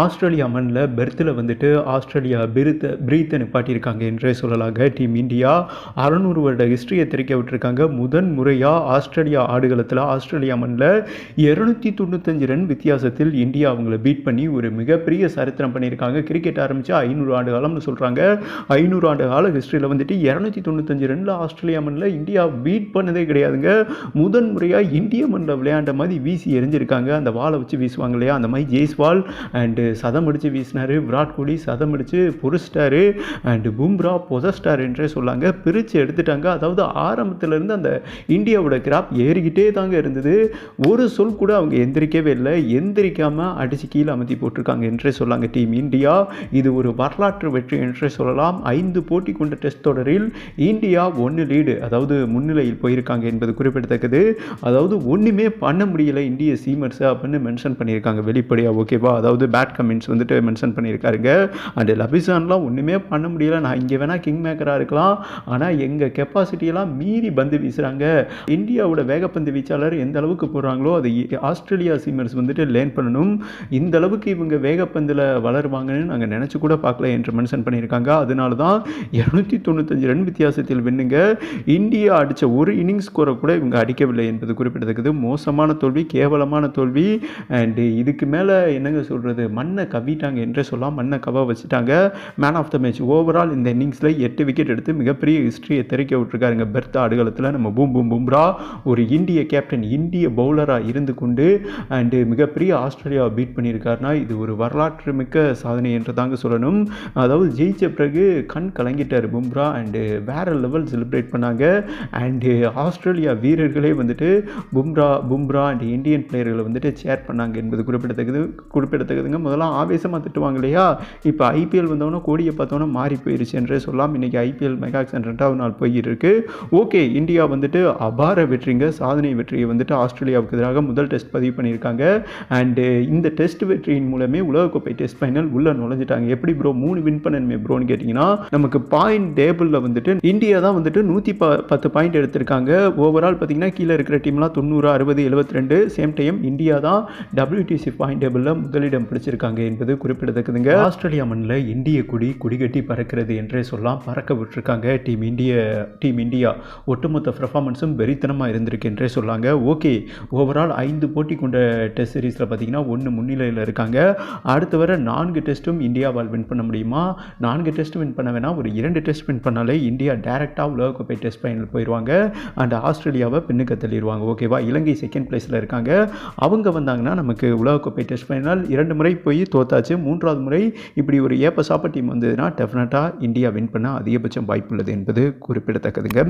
Australia மண்ணில் பெர்த்தில் வந்துட்டு Australia பிரீத்தை நிப்பாட்டியிருக்காங்க என்றே சொல்லலாங்க. டீம் இந்தியா 600 வருட ஹிஸ்ட்ரியை திறக்க விட்டுருக்காங்க. முதன் முறையாக ஆஸ்திரேலியா ஆடுகளத்தில் ஆஸ்திரேலியா மண்ணில் 295 ரன் வித்தியாசத்தில் இந்தியா அவங்கள பீட் பண்ணி ஒரு மிகப்பெரிய சரித்திரம் பண்ணியிருக்காங்க. கிரிக்கெட் ஆரம்பித்து 500 ஆண்டு காலம்னு சொல்கிறாங்க. 500 ஆண்டு கால ஹிஸ்ட்ரியில் வந்துட்டு 295 ரனில் ஆஸ்திரேலியா மண்ணில் இந்தியா பீட் பண்ணதே கிடையாதுங்க. முதன் முறையாக இந்திய மண்ணில் விளையாண்ட மாதிரி வீசி எரிஞ்சிருக்காங்க. அந்த வாளை வச்சு வீசுவாங்க இல்லையா, அந்த மாதிரி ஜெய்ஸ்வால் அண்டு சதம் அடித்து வீசினார். விராட் கோலி சதம் அடித்து பொறிச்சிட்டாரு. அண்டு பும்ரா பொதஸ்டார் என்றே சொல்லாங்க. பிரித்து எடுத்துட்டாங்க. அதாவது ஆரம்பத்திலேருந்து அந்த இந்தியாவோட கிராப் ஏறிக்கிட்டே தாங்க இருந்தது. ஒரு சொல் கூட அவங்க எந்திரிக்கவே இல்லை. எந்திரிக்காமல் அடித்து கீழே அமர்த்தி போட்டிருக்காங்க என்றே சொல்லாங்க டீம் இந்தியா. இது ஒரு வரலாற்று வெற்றி என்றே சொல்லலாம். 5 போட்டி கொண்ட டெஸ்ட் தொடரில் இந்தியா 1 லீடு, அதாவது முன்னிலையில் போயிருக்காங்க என்பது குறிப்பிடத்தக்கது. அதாவது ஒன்றுமே பண்ண முடியல இந்திய சீமர்ஸ் அப்படின்னு மென்ஷன் பண்ணியிருக்காங்க வெளிப்படையாக. ஓகேவா, அதாவது பேட் கமெண்ட்ஸ் வந்துட்டு மென்ஷன் பண்ணியிருக்காருங்க. அண்ட் லபிசான்லாம் ஒன்றுமே பண்ண முடியல. நான் இங்கே வேணால் கிங் மேக்கராக இருக்கலாம், ஆனால் எங்கள் கெப்பாசிட்டியெல்லாம் மீறி பந்து வீசுகிறாங்க. இந்தியாவோட வேகப்பந்து வீச்சாளர் எந்த அளவுக்கு போடுறாங்களோ அது ஆஸ்திரேலியா சீமர்ஸ் வந்துட்டு லேர்ன் பண்ணணும். இந்த அளவுக்கு இவங்க வேகப்பந்தில் வளருவாங்கன்னு நாங்கள் நினச்சி கூட பார்க்கல என்று மென்ஷன் பண்ணியிருக்காங்க. அதனால தான் 295 ரன் வித்தியாசத்தில் வென்னுங்க. இந்தியா அடித்த ஒரு இன்னிங்ஸ் ஸ்கோரை கூட இவங்க அடிக்கவில்லை என்பது குறிப்பிடத்தக்கது. மோசமான தோல்வி, கேவலமான தோல்வி. அண்டு இதுக்கு மேலே என்னங்க சொல்கிறது, மண்ணை கவிட்டாங்க என்றே சொல்லலாம். மண்ணை கவ வச்சுட்டாங்க. Man of the match overall இந்த இன்னிங்ஸில் 8 விக்கெட் எடுத்து மிகப்பெரிய ஹிஸ்ட்ரியை திறக்க விட்டுருக்காருங்க. பெர்த் ஆடுகளத்தில் நம்ம பும்ரா ஒரு இந்திய கேப்டன், இந்திய பவுலராக இருந்து கொண்டு அண்டு மிகப்பெரிய ஆஸ்திரேலியாவை பீட் பண்ணியிருக்காருனா இது ஒரு வரலாற்று மிக்க சாதனை என்று தாங்க சொல்லணும். அதாவது ஜெயிச்ச பிறகு கண் கலங்கிட்டார் பும்ரா அண்டு வேற லெவல் செலிப்ரேட் பண்ணாங்க. அண்டு ஆஸ்திரேலியா வீரர்களே வந்துட்டு பும்ரா அண்ட் இந்தியன் பிளேயர்களை வந்துட்டு சேர் பண்ணாங்க என்பது குறிப்பிடத்தக்கதுங்க. முதலாம் ஆவேசமாக திட்டுவாங்க இல்லையா, இப்போ ஐபிஎல் வந்தவொன்னே கோடியை பார்த்தோன்னா மாறி போயிருச்சு என்றே சொல்லலாம். இன்றைக்கி ஐபிஎல் மெகாக்சன் 2வது நாள் போயிருக்கு. ஓகே, இந்தியா வந்துட்டு அபார வெற்றிங்க, சாதனை வெற்றியை வந்துட்டு ஆஸ்திரேலியாவுக்கு எதிராக முதல் டெஸ்ட் பதிவு பண்ணியிருக்காங்க. அண்டு இந்த டெஸ்ட் வெற்றியின் மூலமே உலகக்கோப்பை டெஸ்ட் ஃபைனல் உள்ளே நுழைஞ்சிட்டாங்க. எப்படி ப்ரோ 3 வின் பண்ணணுமே ப்ரோன்னு கேட்டிங்கன்னா, நமக்கு பாயிண்ட் டேபிளில் வந்துட்டு இந்தியா தான் வந்துட்டு 110 பாயிண்ட் எடுத்திருக்காங்க. ஓவரால் பார்த்தீங்கன்னா கீழே இருக்கிற டீம்லாம் 90, 60, 72. சேம் டைம் இந்தியா தான் WTC பாயிண்ட் டேபிளில் முதலிடம் பிடிச்சிருக்காங்க என்பது குறிப்பிடத்தக்கதுங்க. ஆஸ்திரேலியா மண்ணில் இந்திய கொடிகட்டி பறக்கிறது என்றே சொல்லலாம். பறக்க விட்டுருக்காங்க டீம் இந்தியா. ஒட்டுமொத்த பெர்ஃபார்மன்ஸும் வெறித்தனமாக இருந்திருக்கு என்றே சொல்லாங்க. ஓகே, ஓவரால் 5 போட்டி கொண்ட டெஸ்ட் சீரீஸில் பார்த்தீங்கன்னா 1 முன்னிலையில் இருக்காங்க. அடுத்து வர 4 டெஸ்ட்டும் இந்தியாவால் வின் பண்ண முடியுமா? 4 டெஸ்ட் வின் பண்ண வேணாம், ஒரு 2 டெஸ்ட் வின் பண்ணாலே இந்தியா டைரெக்டாக உலகக்கோப்பை டெஸ்ட் ஃபைனல் போயிடுவாங்க. அண்ட் ஆஸ்திரேலியாவை பின்னுக்கு தள்ளிடுவாங்க. ஓகேவா, இலங்கை செகண்ட் பிளேஸில் இருக்காங்க. அவங்க வந்தாங்கன்னா நமக்கு உலகக்கோப்பை டெஸ்ட் ஃபைனல் 2 முறை போய் தோத்தாச்சு. 3வது முறை இப்படி ஒரு ஏப்பசாப்ப டீம் வந்ததுன்னா டெஃபினட்டாக இந்தியா வின் பண்ண அதிகபட்சம் வாய்ப்புள்ளது என்பது குறிப்பிடத்தக்கதுங்க.